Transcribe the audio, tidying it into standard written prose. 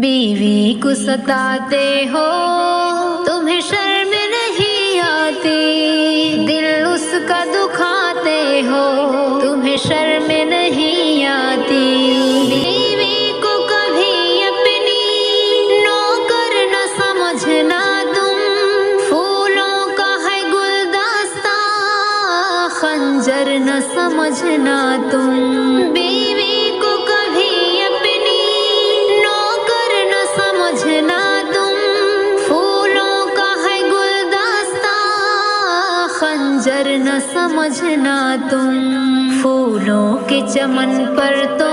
بیوی کو ستاتے ہو تمہیں شرم نہیں آتی، دل اس کا دکھاتے ہو تمہیں شرم نہیں آتی۔ بیوی کو کبھی اپنی نوکر نہ سمجھنا تم، پھولوں کا ہے گلدستہ خنجر نہ سمجھنا تم۔ بیوی کو کبھی اپنی نوکر نہ سمجھنا تم، پھولوں کا ہے گلدستہ خنجر نہ سمجھنا تم۔ پھولوں کے چمن پر تو